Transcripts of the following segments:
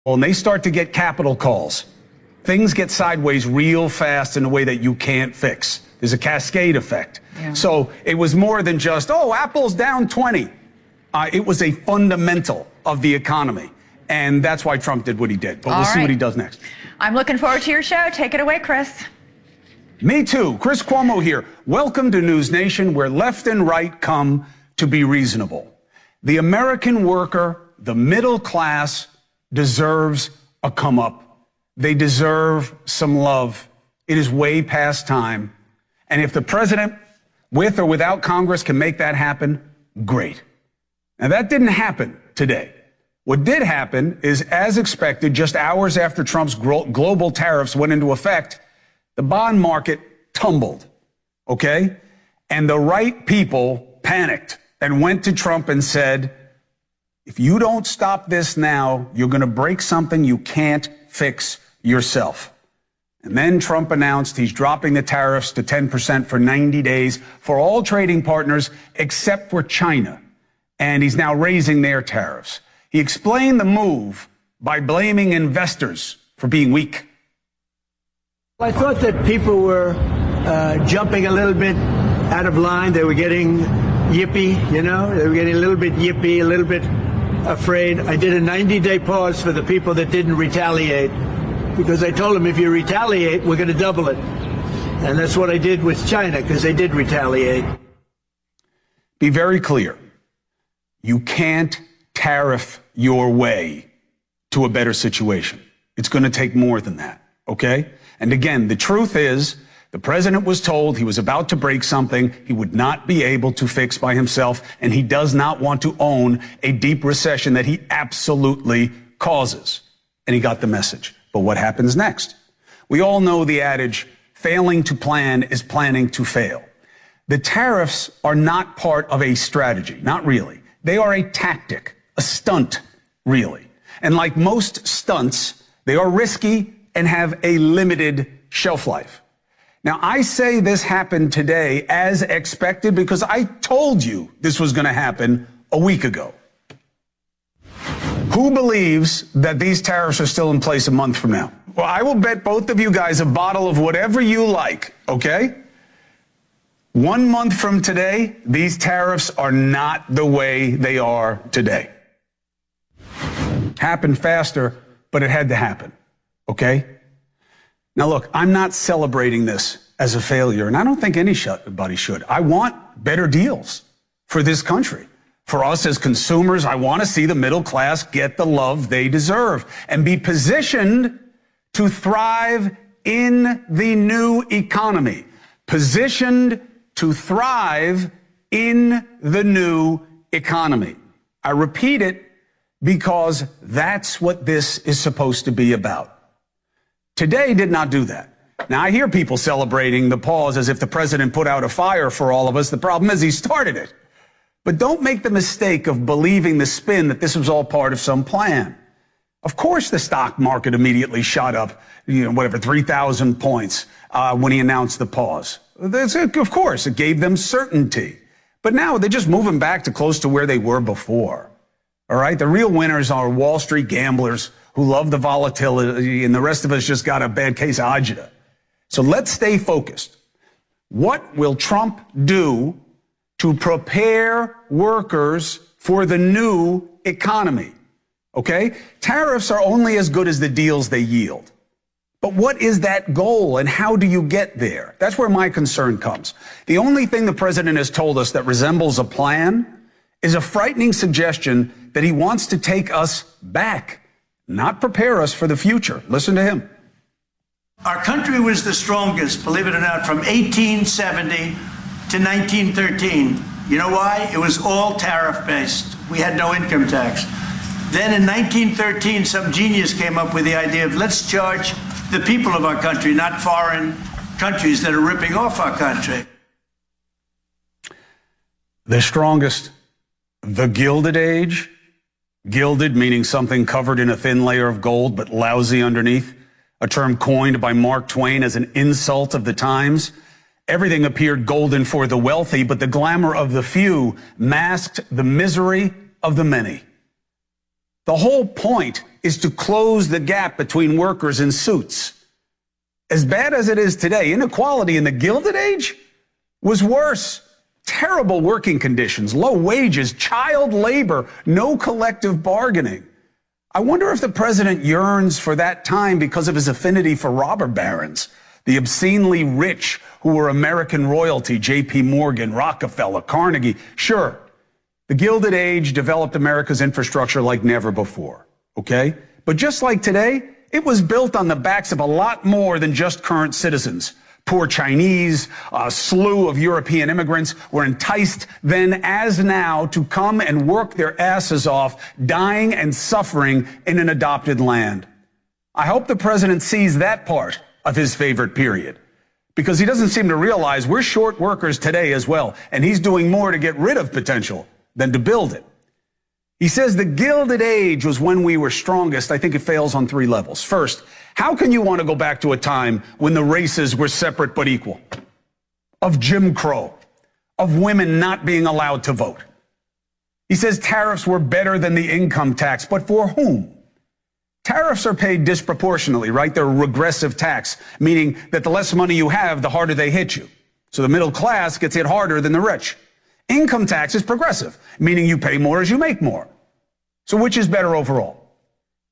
and they start to get capital calls, things get sideways real fast in a way that you can't fix. There's a cascade effect. Yeah. So it was more than just, Apple's down 20. It was a fundamental of the economy. And that's why Trump did what he did. But we'll see what he does next. I'm looking forward to your show. Take it away, Chris. Me too. Chris Cuomo here. Welcome to NewsNation, where left and right come to be reasonable. The American worker, the middle class, deserves a come up. They deserve some love. It is way past time. And if the president, with or without Congress, can make that happen, great. Now, that didn't happen today. What did happen is, as expected, just hours after Trump's global tariffs went into effect, the bond market tumbled, okay? And the right people panicked and went to Trump and said, if you don't stop this now, you're going to break something you can't fix yourself. And then Trump announced he's dropping the tariffs to 10% for 90 days for all trading partners except for China. And he's now raising their tariffs. He explained the move by blaming investors for being weak. I thought that people were jumping a little bit out of line. They were getting yippy, They were getting a little bit yippy, a little bit afraid. I did a 90-day pause for the people that didn't retaliate, because I told them, if you retaliate, we're going to double it. And that's what I did with China, because they did retaliate. Be very clear. You can't tariff your way to a better situation. It's going to take more than that, okay? And again, the truth is, the president was told he was about to break something he would not be able to fix by himself, and he does not want to own a deep recession that he absolutely causes. And he got the message. But what happens next? We all know the adage, failing to plan is planning to fail. The tariffs are not part of a strategy, not really. They are a tactic, a stunt, really. And like most stunts, they are risky and have a limited shelf life. Now, I say this happened today as expected because I told you this was going to happen a week ago. Who believes that these tariffs are still in place a month from now? Well, I will bet both of you guys a bottle of whatever you like, okay? 1 month from today, these tariffs are not the way they are today. Happened faster, but it had to happen, okay? Now, look, I'm not celebrating this as a failure, and I don't think anybody should. I want better deals for this country. For us as consumers, I want to see the middle class get the love they deserve and be positioned to thrive in the new economy. Positioned to thrive in the new economy. I repeat it because that's what this is supposed to be about. Today did not do that. Now, I hear people celebrating the pause as if the president put out a fire for all of us. The problem is he started it. But don't make the mistake of believing the spin that this was all part of some plan. Of course, the stock market immediately shot up, 3,000 points when he announced the pause. Of course, it gave them certainty. But now they're just moving back to close to where they were before. All right? The real winners are Wall Street gamblers who love the volatility, and the rest of us just got a bad case of agita. So let's stay focused. What will Trump do to prepare workers for the new economy? Okay? Tariffs are only as good as the deals they yield. But what is that goal, and how do you get there? That's where my concern comes. The only thing the president has told us that resembles a plan is a frightening suggestion that he wants to take us back, not prepare us for the future. Listen to him. Our country was the strongest, believe it or not, from 1870 to 1913. You know why? It was all tariff-based. We had no income tax. Then in 1913, some genius came up with the idea of let's charge the people of our country, not foreign countries that are ripping off our country. The strongest, the Gilded Age. Gilded meaning something covered in a thin layer of gold but lousy underneath, a term coined by Mark Twain as an insult of the times. Everything appeared golden for the wealthy, but the glamour of the few masked the misery of the many. The whole point is to close the gap between workers in suits. As bad as it is today, inequality in the Gilded Age was worse. Terrible working conditions, low wages, child labor, no collective bargaining. I wonder if the president yearns for that time because of his affinity for robber barons, the obscenely rich who were American royalty, J.P. Morgan, Rockefeller, Carnegie. Sure, the Gilded Age developed America's infrastructure like never before, okay? But just like today, it was built on the backs of a lot more than just current citizens. Poor Chinese, a slew of European immigrants were enticed then as now to come and work their asses off, dying and suffering in an adopted land. I hope the president sees that part of his favorite period, because he doesn't seem to realize we're short workers today as well, and he's doing more to get rid of potential than to build it. He says the Gilded Age was when we were strongest. I think it fails on 3 levels. First, how can you want to go back to a time when the races were separate but equal? Of Jim Crow, of women not being allowed to vote. He says tariffs were better than the income tax, but for whom? Tariffs are paid disproportionately, right? They're a regressive tax, meaning that the less money you have, the harder they hit you. So the middle class gets hit harder than the rich. Income tax is progressive, meaning you pay more as you make more. So which is better overall?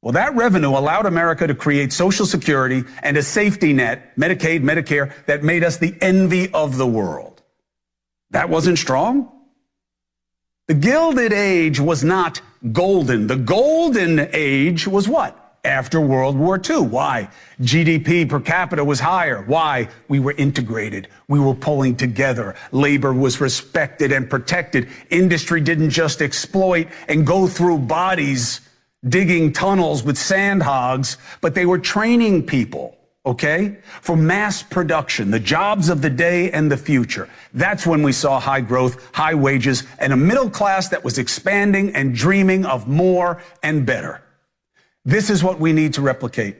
Well, that revenue allowed America to create Social Security and a safety net, Medicaid, Medicare, that made us the envy of the world. That wasn't strong? The Gilded Age was not golden. The Golden Age was what? After World War II. Why? GDP per capita was higher. Why? We were integrated. We were pulling together. Labor was respected and protected. Industry didn't just exploit and go through bodies digging tunnels with sand hogs, but they were training people, okay, for mass production, the jobs of the day and the future. That's when we saw high growth, high wages, and a middle class that was expanding and dreaming of more and better. This is what we need to replicate.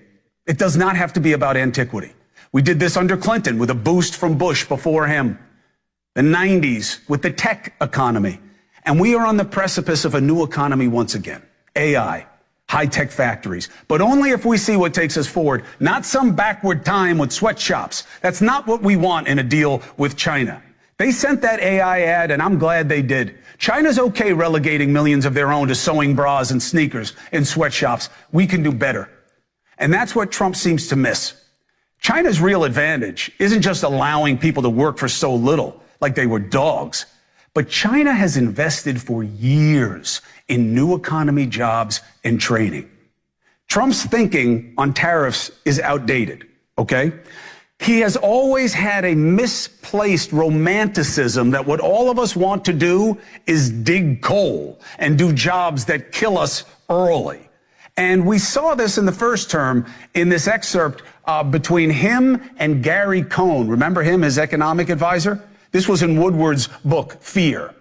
It does not have to be about antiquity. We did this under Clinton with a boost from Bush before him. The 90s with the tech economy. And we are on the precipice of a new economy once again. AI, high-tech factories. But only if we see what takes us forward, not some backward time with sweatshops. That's not what we want in a deal with China. They sent that AI ad, and I'm glad they did. China's okay relegating millions of their own to sewing bras and sneakers in sweatshops. We can do better. And that's what Trump seems to miss. China's real advantage isn't just allowing people to work for so little, like they were dogs, but China has invested for years in new economy jobs and training. Trump's thinking on tariffs is outdated, okay? He has always had a misplaced romanticism that what all of us want to do is dig coal and do jobs that kill us early. And we saw this in the first term in this excerpt between him and Gary Cohn. Remember him, his economic advisor? This was in Woodward's book, Fear.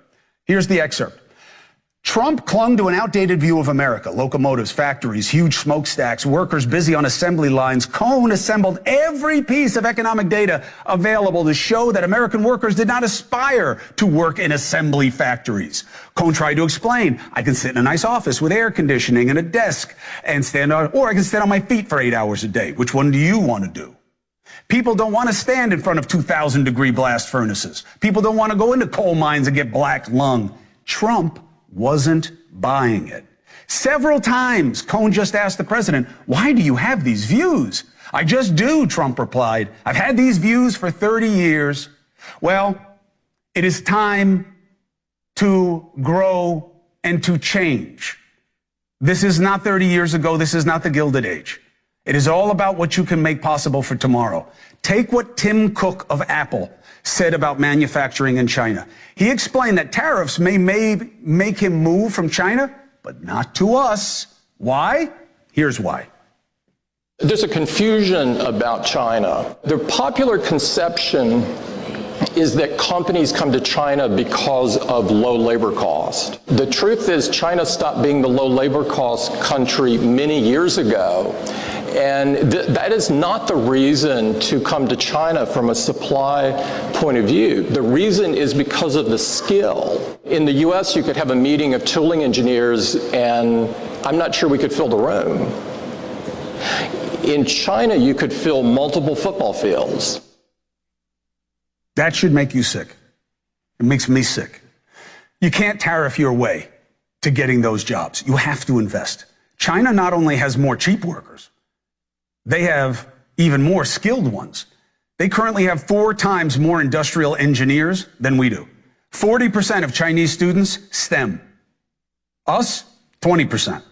Here's the excerpt. Trump clung to an outdated view of America, locomotives, factories, huge smokestacks, workers busy on assembly lines. Cohn assembled every piece of economic data available to show that American workers did not aspire to work in assembly factories. Cohn tried to explain, I can sit in a nice office with air conditioning and a desk and or I can stand on my feet for 8 hours a day. Which one do you want to do? People don't want to stand in front of 2,000-degree blast furnaces. People don't want to go into coal mines and get black lung. Trump wasn't buying it. Several times, Cohn just asked the president, why do you have these views? I just do, Trump replied. I've had these views for 30 years. Well, it is time to grow and to change. This is not 30 years ago. This is not the Gilded Age. It is all about what you can make possible for tomorrow. Take what Tim Cook of Apple said about manufacturing in China. He explained that tariffs may make him move from China, but not to us. Why? Here's why. There's a confusion about China. The popular conception is that companies come to China because of low labor cost. The truth is China stopped being the low labor cost country many years ago. And that is not the reason to come to China from a supply point of view. The reason is because of the skill. In the US, you could have a meeting of tooling engineers and I'm not sure we could fill the room. In China, you could fill multiple football fields. That should make you sick. It makes me sick. You can't tariff your way to getting those jobs. You have to invest. China not only has more cheap workers, they have even more skilled ones. They currently have 4 times more industrial engineers than we do. 40% of Chinese students, STEM. Us, 20%.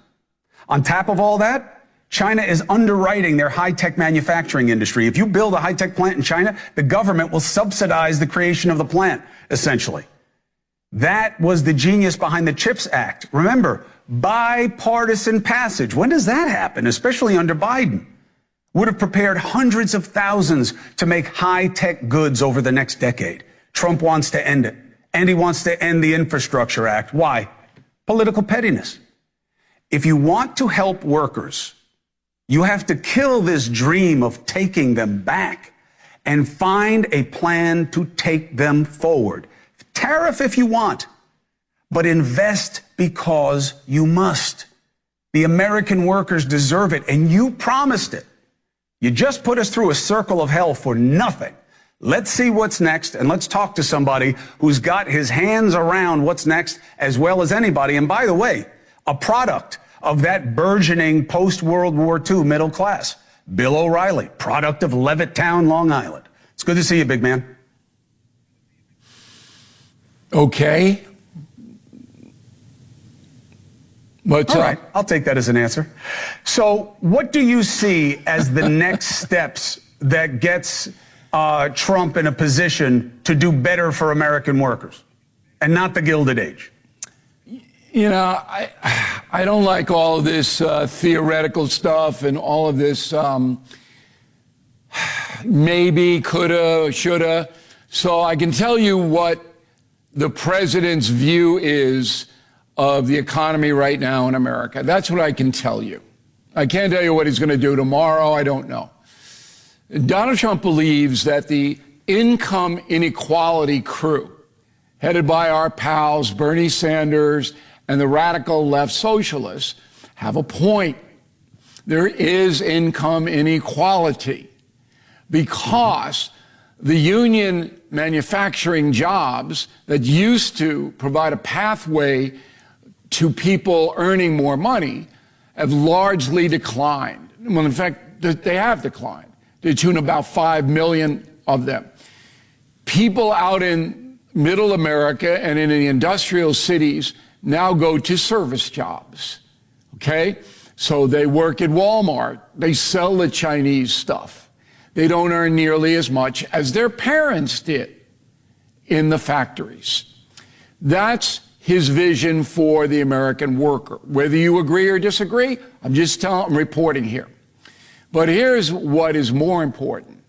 On top of all that, China is underwriting their high-tech manufacturing industry. If you build a high-tech plant in China, the government will subsidize the creation of the plant, essentially. That was the genius behind the CHIPS Act. Remember, bipartisan passage. When does that happen, especially under Biden? Would have prepared hundreds of thousands to make high-tech goods over the next decade. Trump wants to end it. And he wants to end the Infrastructure Act. Why? Political pettiness. If you want to help workers, you have to kill this dream of taking them back and find a plan to take them forward. Tariff if you want, but invest because you must. The American workers deserve it, and you promised it. You just put us through a circle of hell for nothing. Let's see what's next, and let's talk to somebody who's got his hands around what's next as well as anybody. And by the way, a product of that burgeoning post-World War II middle class, Bill O'Reilly, product of Levittown, Long Island. It's good to see you, big man. Okay. What's All up? right, I'll take that as an answer. So what do you see as the next steps that gets Trump in a position to do better for American workers and not the Gilded Age? You know, I don't like all of this theoretical stuff and all of this maybe, coulda, shoulda. So I can tell you what the president's view is of the economy right now in America. That's what I can tell you. I can't tell you what he's going to do tomorrow. I don't know. Donald Trump believes that the income inequality crew, headed by our pals Bernie Sanders and the radical left socialists, have a point. There is income inequality because the union manufacturing jobs that used to provide a pathway to people earning more money have largely declined. Well, in fact, they have declined to the tune of about 5 million of them. People out in middle America and in the industrial cities now go to service jobs, okay? So they work at Walmart. They sell the Chinese stuff. They don't earn nearly as much as their parents did in the factories. That's his vision for the American worker. Whether you agree or disagree, I'm reporting here. But here's what is more important.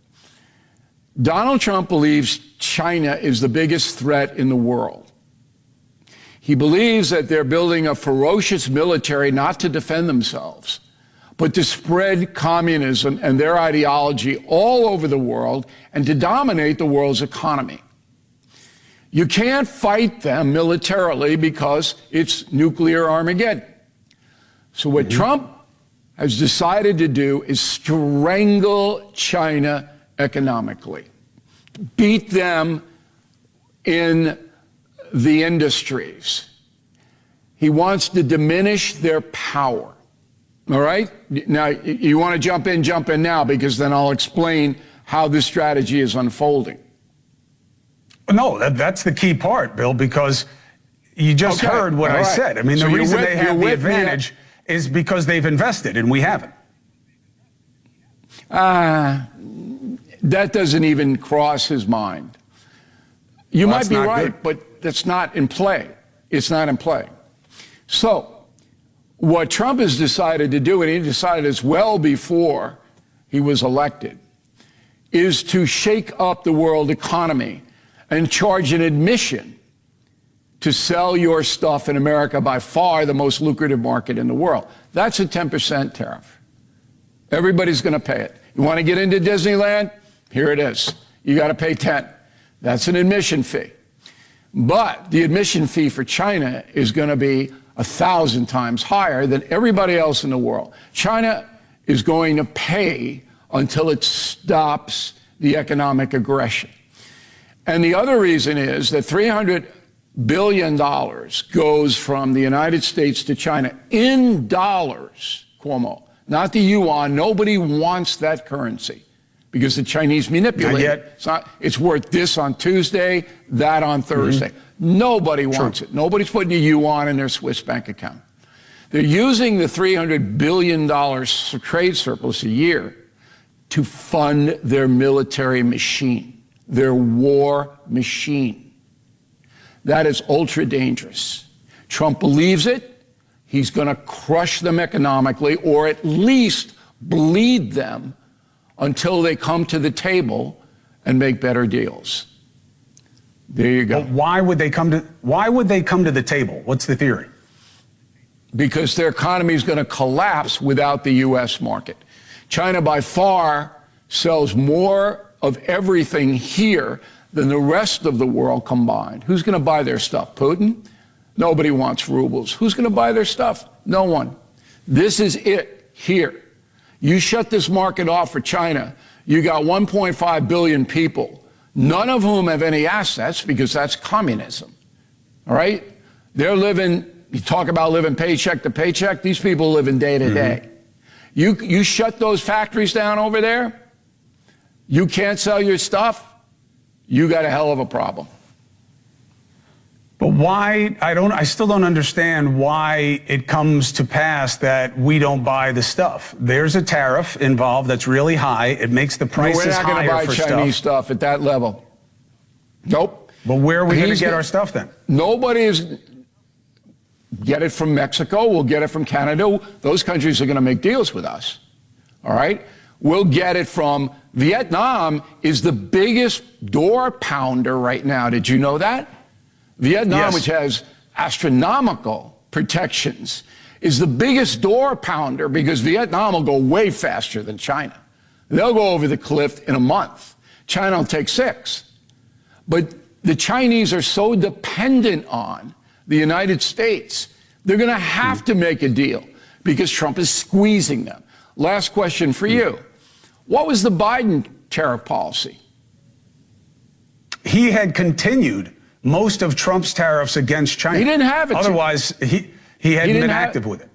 Donald Trump believes China is the biggest threat in the world. He believes that they're building a ferocious military not to defend themselves, but to spread communism and their ideology all over the world and to dominate the world's economy. You can't fight them militarily because it's nuclear Armageddon. So what Trump has decided to do is strangle China economically, beat them in the industries. He wants to diminish their power. All right? Now, you want to jump in now, because then I'll explain how this strategy is unfolding. No, that's the key part, Bill, because you just heard what I said. I mean, the reason they have the advantage is because they've invested and we haven't. That doesn't even cross his mind. You might be right, but that's not in play. It's not in play. So what Trump has decided to do, and he decided this well before he was elected, is to shake up the world economy and charge an admission to sell your stuff in America, by far the most lucrative market in the world. That's a 10% tariff. Everybody's going to pay it. You want to get into Disneyland? Here it is. You got to pay 10. That's an admission fee. But the admission fee for China is going to be 1,000 times higher than everybody else in the world. China is going to pay until it stops the economic aggression. And the other reason is that $300 billion goes from the United States to China in dollars, Cuomo, not the yuan. Nobody wants that currency because the Chinese manipulate it. It's worth this on Tuesday, that on Thursday. Nobody wants it. Nobody's putting a yuan in their Swiss bank account. They're using the $300 billion trade surplus a year to fund their military machine, their war machine. That is ultra dangerous. Trump believes it. He's going to crush them economically, or at least bleed them until they come to the table and make better deals. There you go. But why would they come to the table? What's the theory? Because their economy is going to collapse without the U.S. market. China by far sells more of everything here than the rest of the world combined. Who's going to buy their stuff? Putin? Nobody wants rubles. Who's going to buy their stuff? No one. This is it here. You shut this market off for China, you got 1.5 billion people, none of whom have any assets because that's communism. All right? They're living, you talk about living paycheck to paycheck, these people live in day to day. You shut those factories down over there, you can't sell your stuff, you got a hell of a problem. But why, I still don't understand why it comes to pass that we don't buy the stuff. There's a tariff involved that's really high. It makes the prices higher for stuff. We're not going to buy Chinese stuff at that level. Nope. But where are we going to get our stuff then? Nobody is. Get it from Mexico. We'll get it from Canada. Those countries are going to make deals with us. All right? We'll get it from Vietnam is the biggest door pounder right now. Did you know that? Vietnam, yes, which has astronomical protections, is the biggest door pounder because Vietnam will go way faster than China. They'll go over the cliff in a month. China will take 6. But the Chinese are so dependent on the United States, they're going to have to make a deal because Trump is squeezing them. Last question for you. What was the Biden tariff policy? He had continued most of Trump's tariffs against China. He didn't have it. Otherwise, he hadn't been active with it.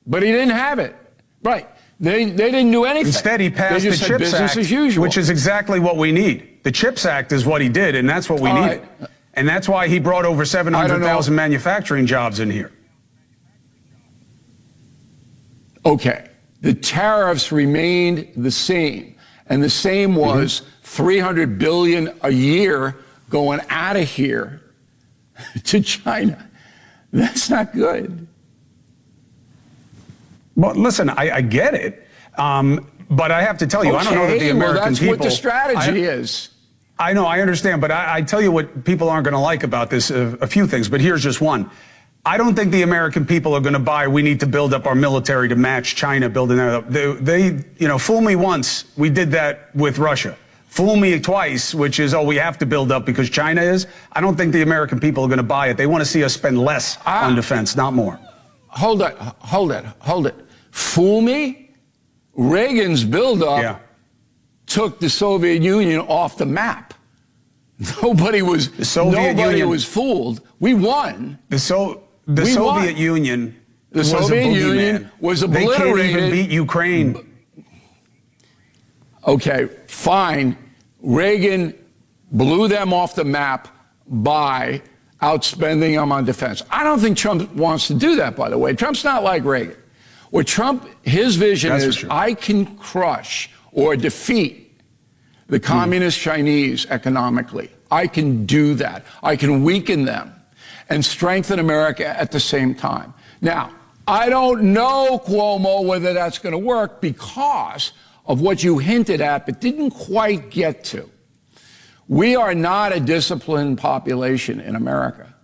But he didn't have it. Right. They didn't do anything. Instead, he passed the CHIPS Act, as usual, which is exactly what we need. The CHIPS Act is what he did, and that's what we needed. And that's why he brought over 700,000 manufacturing jobs in here. Okay. The tariffs remained the same. And the same was $300 billion a year going out of here to China. That's not good. Well, listen, I get it. But I have to tell you, I don't know that the American people... That's what the strategy is. I know, I understand, but I tell you what people aren't going to like about this, a few things, but here's just one. I don't think the American people are going to buy, we need to build up our military to match China building that up. They fool me once, we did that with Russia. Fool me twice, which is, we have to build up because China is. I don't think the American people are going to buy it. They want to see us spend less on defense, not more. Hold it. Fool me? Reagan's buildup took the Soviet Union off the map. Nobody was fooled. We won. The Soviet Union was obliterated. They can't even beat Ukraine. Okay, fine. Reagan blew them off the map by outspending them on defense. I don't think Trump wants to do that, by the way. Trump's not like Reagan. What Trump, his vision is, I can crush or defeat the communist Chinese economically. I can do that. I can weaken them and strengthen America at the same time. Now, I don't know, Cuomo, whether that's going to work because of what you hinted at but didn't quite get to. We are not a disciplined population in America.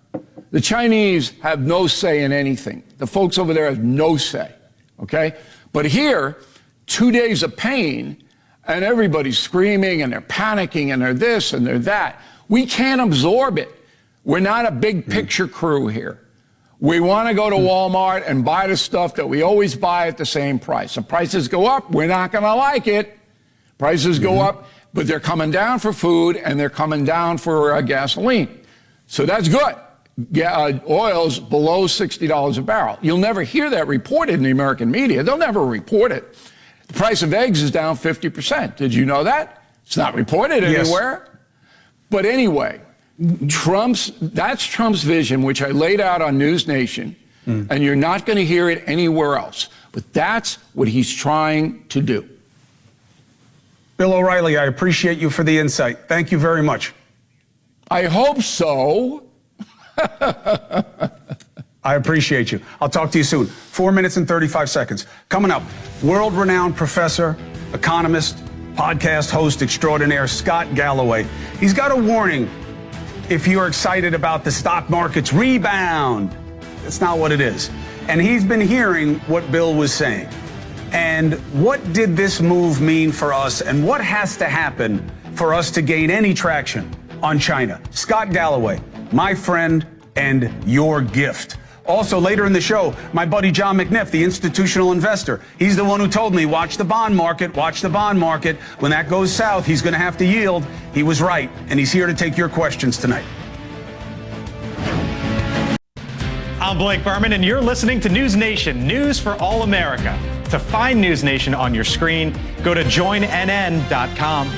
The Chinese have no say in anything. The folks over there have no say, okay? But here, 2 days of pain, and everybody's screaming, and they're panicking, and they're this, and they're that. We can't absorb it. We're not a big picture crew here. We want to go to Walmart and buy the stuff that we always buy at the same price. If prices go up, we're not going to like it. Prices go up, but they're coming down for food and they're coming down for gasoline. So that's good. Oil's below $60 a barrel. You'll never hear that reported in the American media. They'll never report it. The price of eggs is down 50%. Did you know that? It's not reported anywhere. But anyway, that's Trump's vision, which I laid out on NewsNation, and you're not going to hear it anywhere else. But that's what he's trying to do. Bill O'Reilly, I appreciate you for the insight. Thank you very much. I hope so. I appreciate you. I'll talk to you soon. 4 minutes and 35 seconds. Coming up, world-renowned professor, economist, podcast host extraordinaire, Scott Galloway. He's got a warning if you're excited about the stock market's rebound. That's not what it is. And he's been hearing what Bill was saying. And what did this move mean for us? And what has to happen for us to gain any traction on China? Scott Galloway, my friend and your gift. Also, later in the show, my buddy John McNiff, the institutional investor. He's the one who told me, watch the bond market, watch the bond market. When that goes south, he's going to have to yield. He was right, and he's here to take your questions tonight. I'm Blake Berman, and you're listening to NewsNation, news for all America. To find NewsNation on your screen, go to joinnn.com.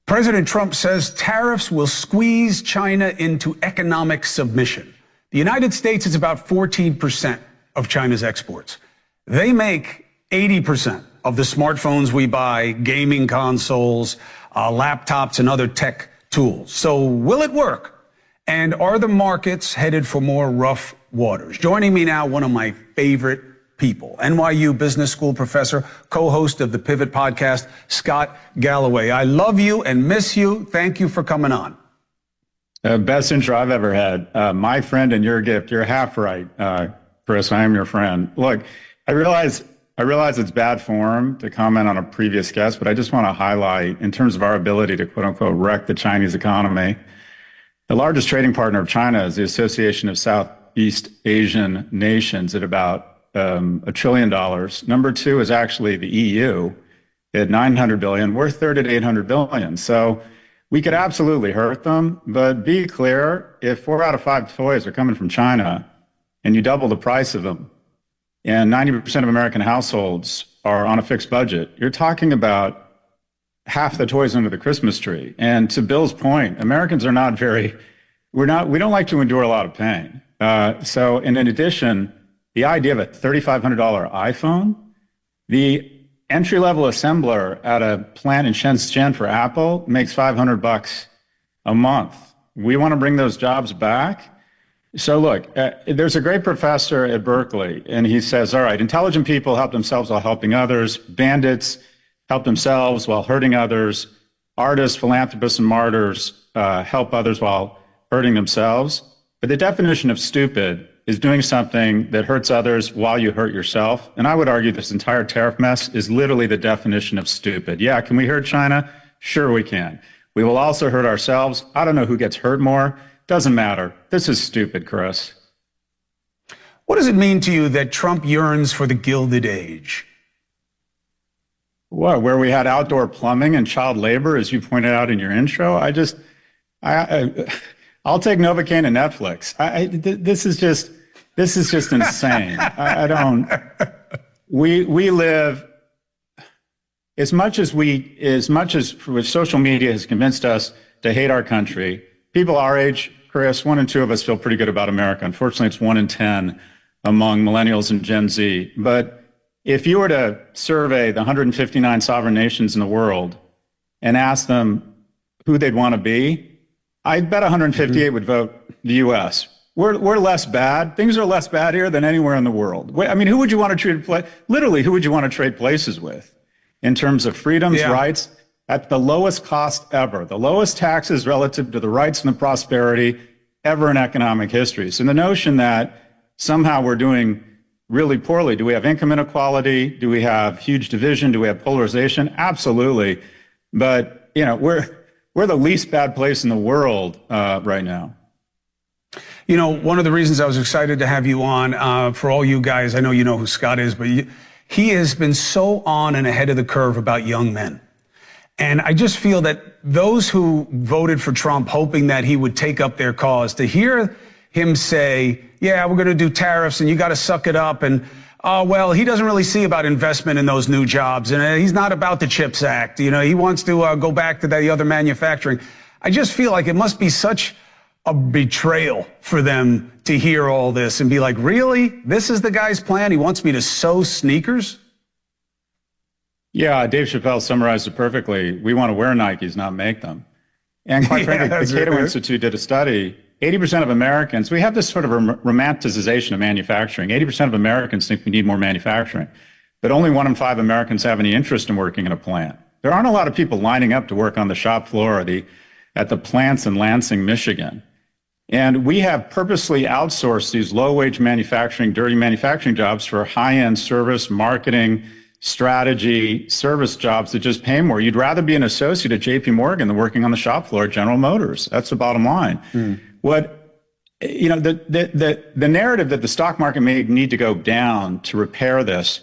President Trump says tariffs will squeeze China into economic submission. The United States is about 14% of China's exports. They make 80% of the smartphones we buy, gaming consoles, laptops, and other tech tools. So will it work? And are the markets headed for more rough waters? Joining me now, one of my favorite people, NYU Business School professor, co-host of the Pivot podcast, Scott Galloway. I love you and miss you. Thank you for coming on. Best intro I've ever had. My friend and your gift. You're half right, Chris. I am your friend. Look, I realize it's bad form to comment on a previous guest, but I just want to highlight, in terms of our ability to quote unquote wreck the Chinese economy, the largest trading partner of China is the Association of Southeast Asian Nations at about $1 trillion. Number two is actually the EU at $900 billion. We're third at $800 billion. So we could absolutely hurt them, but be clear, if 4 out of 5 toys are coming from China and you double the price of them and 90% of American households are on a fixed budget, you're talking about half the toys under the Christmas tree. And to Bill's point, Americans are not we don't like to endure a lot of pain. So in addition, the idea of a $3,500 iPhone, the entry-level assembler at a plant in Shenzhen for Apple makes $500 a month. We want to bring those jobs back. So look, there's a great professor at Berkeley, and he says, all right, intelligent people help themselves while helping others. Bandits help themselves while hurting others. Artists, philanthropists, and martyrs help others while hurting themselves. But the definition of stupid is doing something that hurts others while you hurt yourself. And I would argue this entire tariff mess is literally the definition of stupid. Yeah, can we hurt China? Sure we can. We will also hurt ourselves. I don't know who gets hurt more. Doesn't matter. This is stupid, Chris. What does it mean to you that Trump yearns for the Gilded Age? What, where we had outdoor plumbing and child labor, as you pointed out in your intro? I'll take Novocaine and Netflix. This is just insane. We live, as much as social media has convinced us to hate our country, people our age, Chris, 1 in 2 of us feel pretty good about America. Unfortunately, it's 1 in 10 among millennials and Gen Z. But if you were to survey the 159 sovereign nations in the world and ask them who they'd want to be, I bet 158 would vote the U.S. We're less bad. Things are less bad here than anywhere in the world. I mean, who would you want to trade? Literally, who would you want to trade places with in terms of freedoms, rights, at the lowest cost ever, the lowest taxes relative to the rights and the prosperity ever in economic history? So the notion that somehow we're doing really poorly, do we have income inequality? Do we have huge division? Do we have polarization? Absolutely. But, we're the least bad place in the world right now. You know, one of the reasons I was excited to have you on, for all you guys, I know you know who Scott is, but he has been so on and ahead of the curve about young men. And I just feel that those who voted for Trump, hoping that he would take up their cause, to hear him say, yeah, we're going to do tariffs and you got to suck it up. And, well, he doesn't really see about investment in those new jobs. And he's not about the CHIPS Act. You know, he wants to go back to the other manufacturing. I just feel like it must be such a betrayal for them to hear all this and be like, really? This is the guy's plan? He wants me to sew sneakers? Yeah, Dave Chappelle summarized it perfectly. We want to wear Nikes, not make them. And quite frankly, the Cato Institute did a study. 80% of Americans, we have this sort of romanticization of manufacturing. 80% of Americans think we need more manufacturing, but only 1 in 5 Americans have any interest in working in a plant. There aren't a lot of people lining up to work on the shop floor or at the plants in Lansing, Michigan. And we have purposely outsourced these low-wage manufacturing, dirty manufacturing jobs for high-end service, marketing, strategy, service jobs that just pay more. You'd rather be an associate at JP Morgan than working on the shop floor at General Motors. That's the bottom line. What, you know, the narrative that the stock market may need to go down to repair this,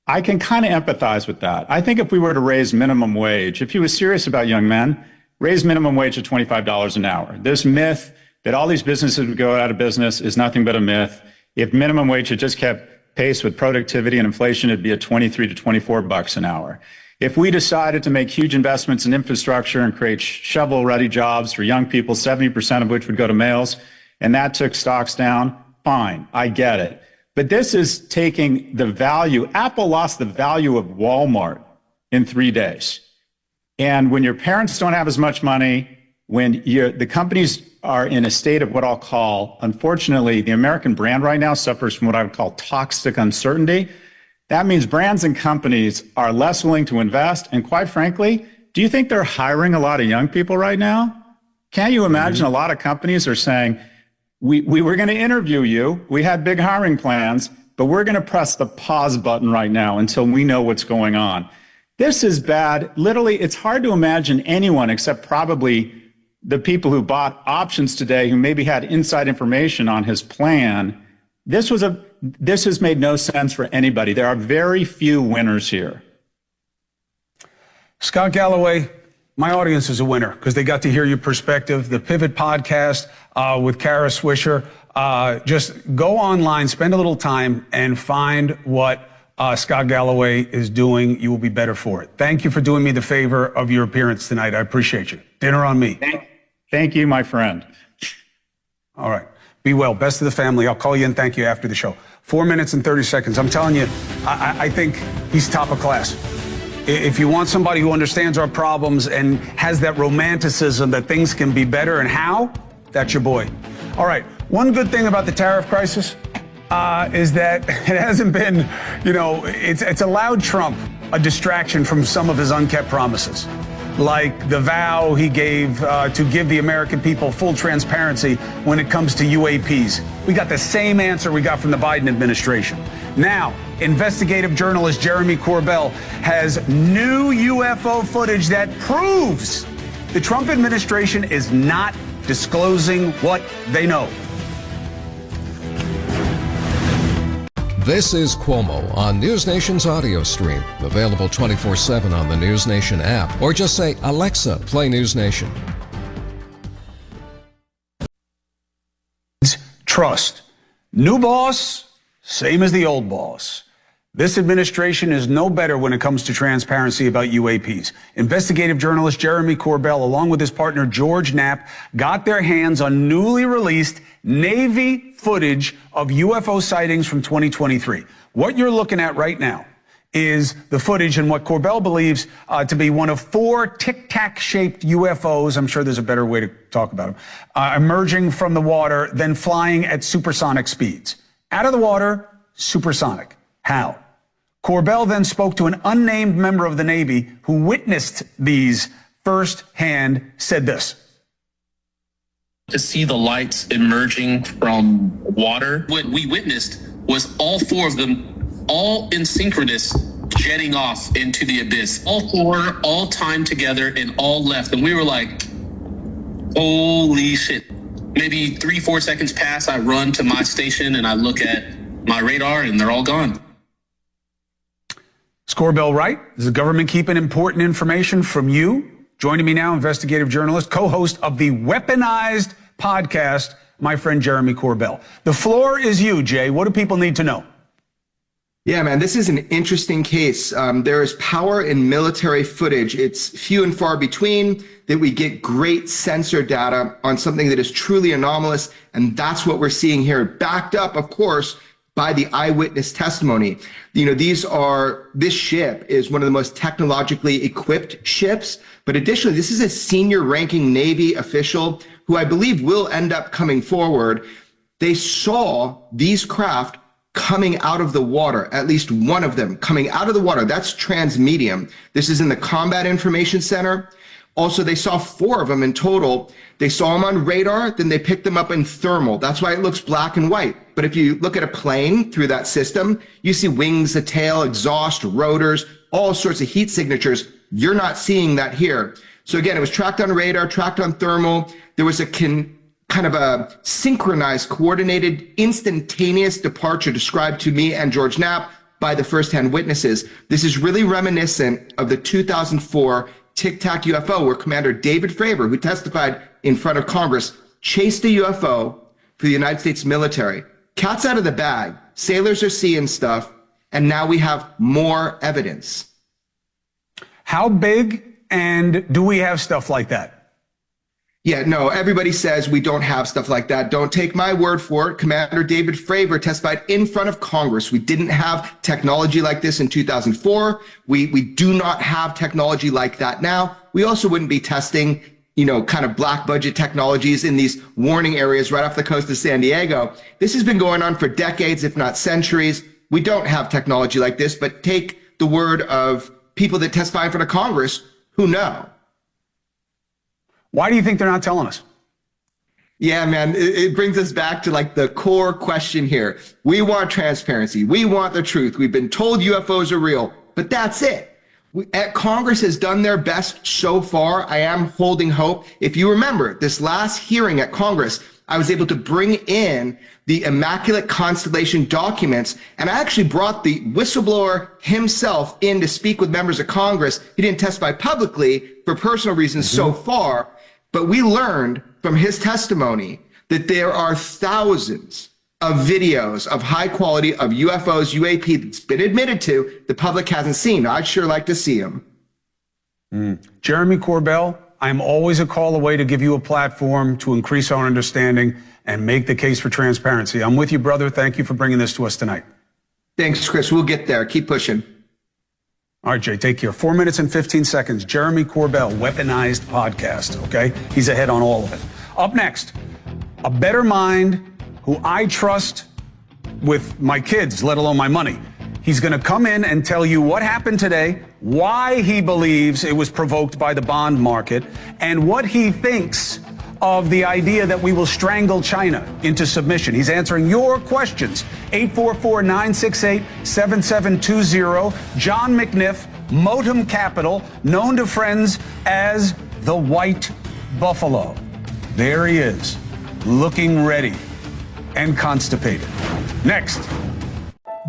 I can kind of empathize with that. I think if we were to raise minimum wage, if he was serious about young men, raise minimum wage to $25 an hour. This myth that all these businesses would go out of business is nothing but a myth. If minimum wage had just kept pace with productivity and inflation, it'd be at $23 to $24 an hour. If we decided to make huge investments in infrastructure and create shovel-ready jobs for young people, 70% of which would go to males, and that took stocks down, fine, I get it. But this is taking the value. Apple lost the value of Walmart in 3 days. And when your parents don't have as much money, when the companies are in a state of what I'll call, unfortunately, the American brand right now suffers from what I would call toxic uncertainty. That means brands and companies are less willing to invest. And quite frankly, do you think they're hiring a lot of young people right now? Can't you imagine a lot of companies are saying, we were going to interview you. We had big hiring plans, but we're going to press the pause button right now until we know what's going on. This is bad. Literally, it's hard to imagine anyone except probably the people who bought options today who maybe had inside information on his plan. This has made no sense for anybody. There are very few winners here. Scott Galloway, my audience is a winner because they got to hear your perspective. The Pivot podcast with Kara Swisher. Just go online, spend a little time, and find what Scott Galloway is doing. You will be better for it. Thank you for doing me the favor of your appearance tonight. I appreciate you. Dinner on me. Thank you, my friend. All right. Be well. Best of the family. I'll call you and thank you after the show. 4 minutes and 30 seconds. I'm telling you, I think he's top of class. If you want somebody who understands our problems and has that romanticism that things can be better and how, that's your boy. All right. One good thing about the tariff crisis is that it hasn't been, you know, it's allowed Trump a distraction from some of his unkept promises, like the vow he gave to give the American people full transparency when it comes to UAPs. We got the same answer we got from the Biden administration. Now, investigative journalist Jeremy Corbell has new UFO footage that proves the Trump administration is not disclosing what they know. This is Cuomo on NewsNation's audio stream. Available 24/7 on the NewsNation app. Or just say, Alexa, play NewsNation. Trust. New boss, same as the old boss. This administration is no better when it comes to transparency about UAPs. Investigative journalist Jeremy Corbell, along with his partner George Knapp, got their hands on newly released Navy footage of UFO sightings from 2023. What you're looking at right now is the footage and what Corbell believes to be one of 4 tic-tac-shaped UFOs, I'm sure there's a better way to talk about them, emerging from the water, then flying at supersonic speeds. Out of the water, supersonic. How? Corbell then spoke to an unnamed member of the Navy who witnessed these firsthand, said this. To see the lights emerging from water. What we witnessed was all 4 of them, all in synchronous, jetting off into the abyss. All 4, all timed together and all left. And we were like, holy shit. maybe 3-4 seconds pass, I run to my station and I look at my radar and they're all gone. Score bell right. Is the government keeping important information from you? Joining me now, investigative journalist, co-host of the Weaponized Podcast, my friend Jeremy Corbell. The floor is you, Jay. What do people need to know? Yeah, man, this is an interesting case. There is power in military footage. It's few and far between that we get great sensor data on something that is truly anomalous. And that's what we're seeing here, backed up, of course, by the eyewitness testimony. You know, this ship is one of the most technologically equipped ships. But additionally, this is a senior ranking Navy official who I believe will end up coming forward. They saw these craft coming out of the water, at least one of them coming out of the water. That's transmedium. This is in the Combat Information Center. Also, they saw 4 of them in total. They saw them on radar, then they picked them up in thermal. That's why it looks black and white. But if you look at a plane through that system, you see wings, a tail, exhaust, rotors, all sorts of heat signatures. You're not seeing that here. So again, it was tracked on radar, tracked on thermal. There was a kind of a synchronized, coordinated, instantaneous departure described to me and George Knapp by the first-hand witnesses. This is really reminiscent of the 2004 Tic Tac UFO, where Commander David Fravor, who testified in front of Congress, chased a UFO for the United States military. Cat's out of the bag. Sailors are seeing stuff, and now we have more evidence. How big, and do we have stuff like that? Yeah, no, everybody says we don't have stuff like that. Don't take my word for it. Commander David Fravor testified in front of Congress. We didn't have technology like this in 2004. We do not have technology like that now. We also wouldn't be testing, kind of black budget technologies in these warning areas right off the coast of San Diego. This has been going on for decades, if not centuries. We don't have technology like this, but take the word of people that testify in front of Congress who know. Why do you think they're not telling us? Yeah, man, it brings us back to like the core question here. We want transparency. We want the truth. We've been told UFOs are real, but that's it. Congress has done their best so far. I am holding hope. If you remember this last hearing at Congress, I was able to bring in the Immaculate Constellation documents, and I actually brought the whistleblower himself in to speak with members of Congress. He didn't testify publicly for personal reasons so far, but we learned from his testimony that there are thousands of videos of high quality of UFOs, UAP that's been admitted to, the public hasn't seen. I'd sure like to see them. Jeremy Corbell, I'm always a call away to give you a platform to increase our understanding and make the case for transparency. I'm with you, brother. Thank you for bringing this to us tonight. Thanks, Chris. We'll get there. Keep pushing. All right, Jay, take care. 4 minutes and 15 seconds. Jeremy Corbell, Weaponized Podcast, okay? He's ahead on all of it. Up next, a better mind who I trust with my kids, let alone my money. He's going to come in and tell you what happened today, why he believes it was provoked by the bond market, and what he thinks of the idea that we will strangle China into submission. He's answering your questions. 844-968-7720. John McNiff, Modem Capital, known to friends as the White Buffalo. There he is, looking ready and constipated. Next.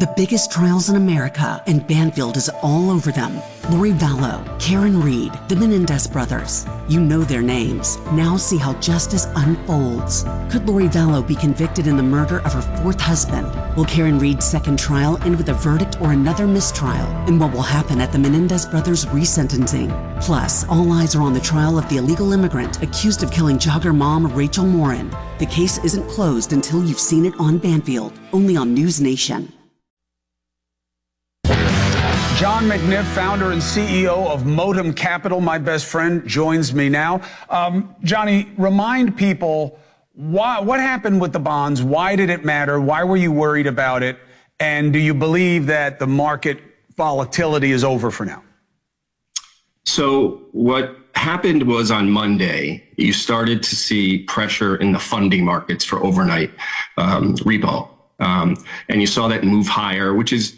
The biggest trials in America, and Banfield is all over them. Lori Vallow, Karen Reed, the Menendez brothers. You know their names. Now see how justice unfolds. Could Lori Vallow be convicted in the murder of her 4th husband? Will Karen Reed's 2nd trial end with a verdict or another mistrial? And what will happen at the Menendez brothers' resentencing? Plus, all eyes are on the trial of the illegal immigrant accused of killing jogger mom Rachel Morin. The case isn't closed until you've seen it on Banfield, only on NewsNation. John McNiff, founder and CEO of Modem Capital, my best friend, joins me now. Johnny, remind people what happened with the bonds? Why did it matter? Why were you worried about it? And do you believe that the market volatility is over for now? So what happened was on Monday, you started to see pressure in the funding markets for overnight repo. And you saw that move higher, which is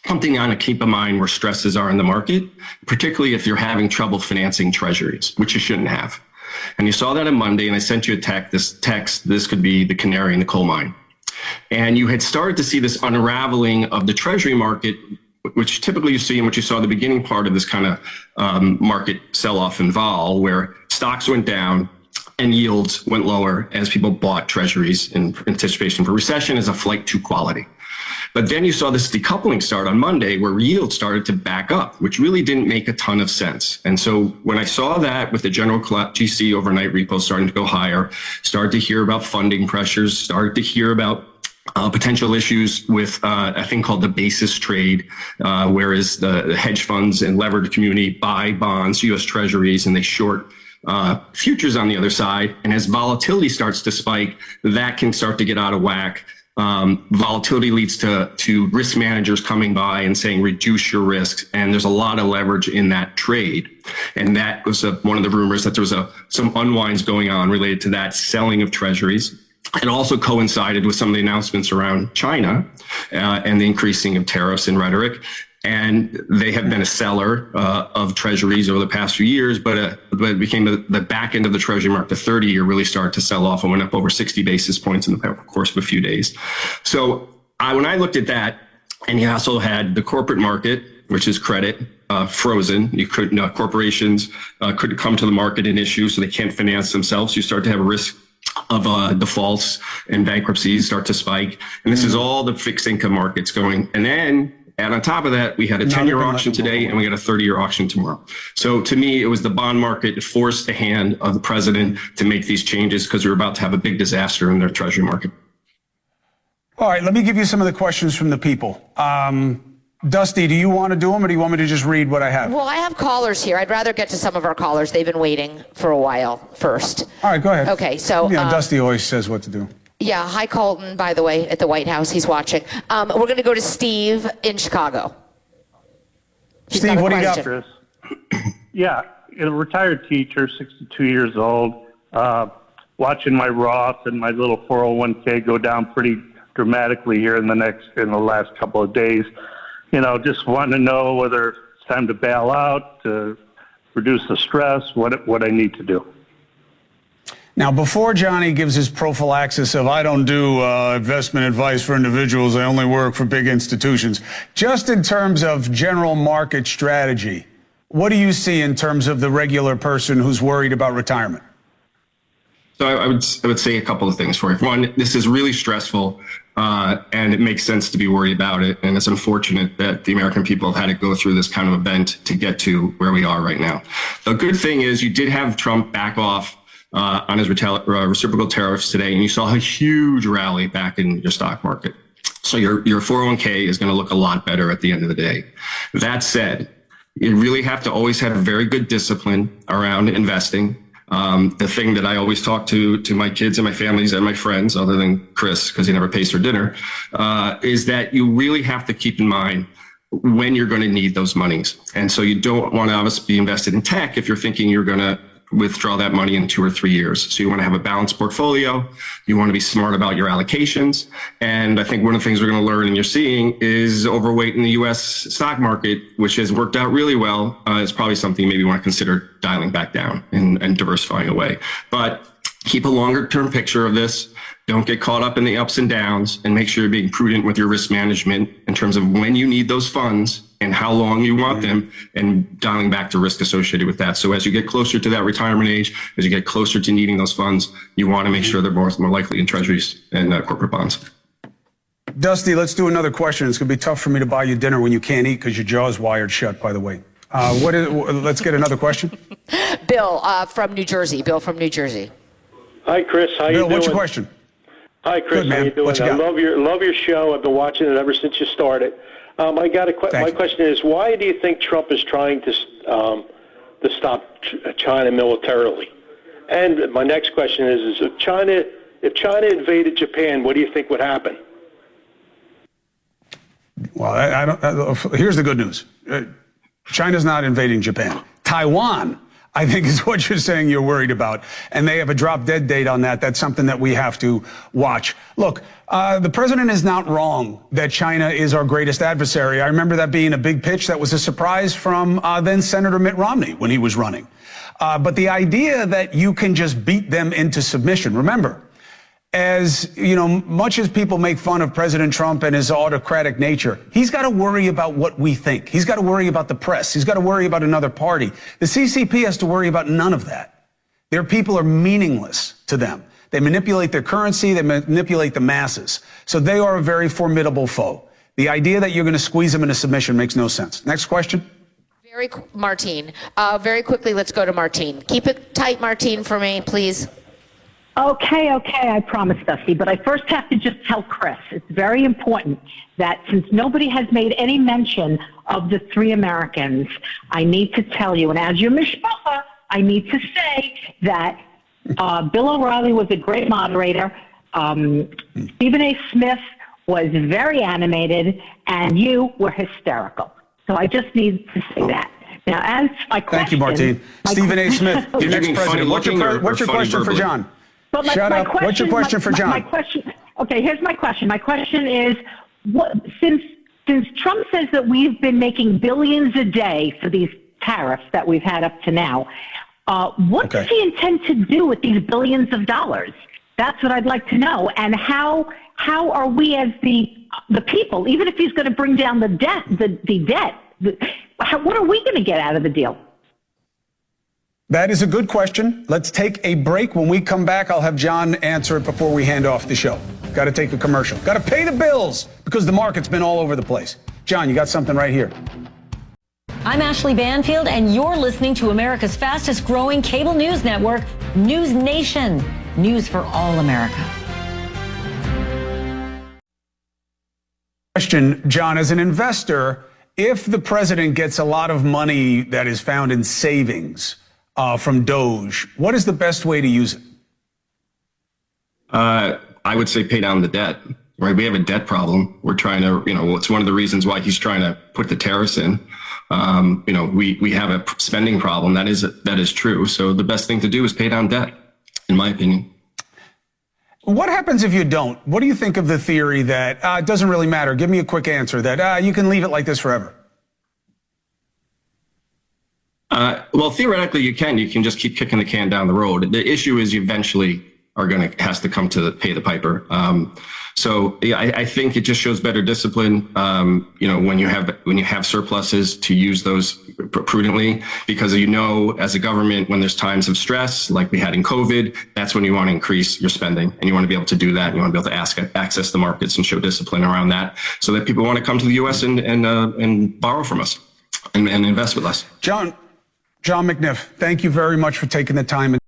something you want to keep in mind where stresses are in the market, particularly if you're having trouble financing treasuries, which you shouldn't have. And you saw that on Monday, and I sent you a text. This could be the canary in the coal mine. And you had started to see this unraveling of the Treasury market, which typically you see in what you saw at the beginning part of this kind of market sell-off in vol, where stocks went down and yields went lower as people bought treasuries in anticipation for recession as a flight to quality. But then you saw this decoupling start on Monday where yields started to back up, which really didn't make a ton of sense. And so when I saw that with the general GC overnight repo starting to go higher, started to hear about funding pressures, started to hear about potential issues with a thing called the basis trade, whereas the hedge funds and leveraged community buy bonds, U.S. treasuries, and they short futures on the other side. And as volatility starts to spike, that can start to get out of whack. Volatility leads to risk managers coming by and saying, reduce your risks. And there's a lot of leverage in that trade. And that was one of the rumors that there was some unwinds going on related to that selling of treasuries. It also coincided with some of the announcements around China and the increasing of tariffs and rhetoric. And they have been a seller of treasuries over the past few years, but it became the back end of the treasury market. The 30-year really started to sell off and went up over 60 basis points in the course of a few days. So when I looked at that, and you also had the corporate market, which is credit, frozen. You couldn't, corporations couldn't come to the market and issue, so they can't finance themselves. You start to have a risk of defaults and bankruptcies start to spike. And this is all the fixed income markets going. And then, and on top of that, we had a 10-year auction today and we got a 30-year auction tomorrow. So to me, it was the bond market that forced the hand of the president to make these changes because we were about to have a big disaster in their treasury market. All right, let me give you some of the questions from the people. Dusty, do you want to do them or do you want me to just read what I have? Well, I have callers here. I'd rather get to some of our callers. They've been waiting for a while first. All right, go ahead. Okay, so... Dusty always says what to do. Yeah, hi, Colton, by the way, at the White House. He's watching. We're going to go to Steve in Chicago. Steve, what do you got? Chris? Yeah, a retired teacher, 62 years old, watching my Roth and my little 401k go down pretty dramatically here in the last couple of days. You know, just wanting to know whether it's time to bail out, to reduce the stress, what I need to do. Now, before Johnny gives his prophylaxis of, I don't do investment advice for individuals, I only work for big institutions, just in terms of general market strategy, what do you see in terms of the regular person who's worried about retirement? So I would say a couple of things for you. One, this is really stressful, and it makes sense to be worried about it. And it's unfortunate that the American people have had to go through this kind of event to get to where we are right now. The good thing is you did have Trump back off on his reciprocal tariffs today, and you saw a huge rally back in your stock market. So your 401k is going to look a lot better at the end of the day. That said, you really have to always have very good discipline around investing. The thing that I always talk to my kids and my families and my friends, other than Chris, because he never pays for dinner, is that you really have to keep in mind when you're going to need those monies. And so you don't want to obviously be invested in tech if you're thinking you're going to withdraw that money in 2 or 3 years. So you want to have a balanced portfolio. You want to be smart about your allocations. And I think one of the things we're going to learn and you're seeing is overweight in the U.S. stock market, which has worked out really well. It's probably something maybe you want to consider dialing back down and diversifying away. But keep a longer term picture of this. Don't get caught up in the ups and downs, and make sure you're being prudent with your risk management in terms of when you need those funds and how long you want them, and dialing back to risk associated with that. So as you get closer to that retirement age, as you get closer to needing those funds, you want to make sure they're more likely in treasuries and corporate bonds. Dusty, let's do another question. It's going to be tough for me to buy you dinner when you can't eat because your jaw's wired shut, by the way. Let's get another question. Bill from New Jersey. Bill from New Jersey. Hi, Chris. How you doing? Bill, what's your question? Hi, Chris. Good, how you doing? I love your show. I've been watching it ever since you started. My question is, why do you think Trump is trying to stop China militarily? And my next question is if China invaded Japan, what do you think would happen? Well, here's the good news. China's not invading Japan. Taiwan, I think, is what you're saying you're worried about. And they have a drop-dead date on that. That's something that we have to watch. Look, the president is not wrong that China is our greatest adversary. I remember that being a big pitch that was a surprise from then Senator Mitt Romney when he was running. But the idea that you can just beat them into submission, remember, as you know, much as people make fun of President Trump and his autocratic nature, he's got to worry about what we think. He's got to worry about the press. He's got to worry about another party. The CCP has to worry about none of that. Their people are meaningless to them. They manipulate their currency. They manipulate the masses. So they are a very formidable foe. The idea that you're going to squeeze them into submission makes no sense. Next question. Martine. Very quickly, let's go to Martine. Keep it tight, Martine, for me, please. Okay, I promise, Dusty. But I first have to just tell Chris, it's very important that since nobody has made any mention of the 3 Americans, I need to tell you, and as your mishpacha, I need to say that Bill O'Reilly was a great moderator. Stephen A. Smith was very animated, and you were hysterical. So I just need to say that. Now, as my question... Thank you, Martine. Stephen A. Smith, your next president. What's your question for John? But Shut up. What's your question for John? My question. Okay, here's my question. My question is, since Trump says that we've been making billions a day for these tariffs that we've had up to now, what does he intend to do with these billions of dollars? That's what I'd like to know. And how are we as the people, even if he's going to bring down the debt, what are we going to get out of the deal? That is a good question. Let's take a break. When we come back, I'll have John answer it before we hand off the show. Got to take a commercial. Got to pay the bills because the market's been all over the place. John, you got something right here. I'm Ashley Banfield, and you're listening to America's fastest growing cable news network, NewsNation. News for all America. Question, John, as an investor, if the president gets a lot of money that is found in savings from Doge, what is the best way to use it? I would say pay down the debt, right? We have a debt problem. We're trying to, it's one of the reasons why he's trying to put the tariffs in. We have a spending problem. That is true. So the best thing to do is pay down debt, in my opinion. What happens if you don't? What do you think of the theory that it doesn't really matter? Give me a quick answer that you can leave it like this forever. Well, theoretically, you can just keep kicking the can down the road. The issue is you eventually has to come to pay the piper. So yeah, I think it just shows better discipline. When you have surpluses, to use those prudently, because as a government, when there's times of stress like we had in COVID, that's when you want to increase your spending, and you want to be able to do that. And you want to be able to access the markets and show discipline around that, so that people want to come to the U.S. and borrow from us and invest with us. John McNiff, thank you very much for taking the time.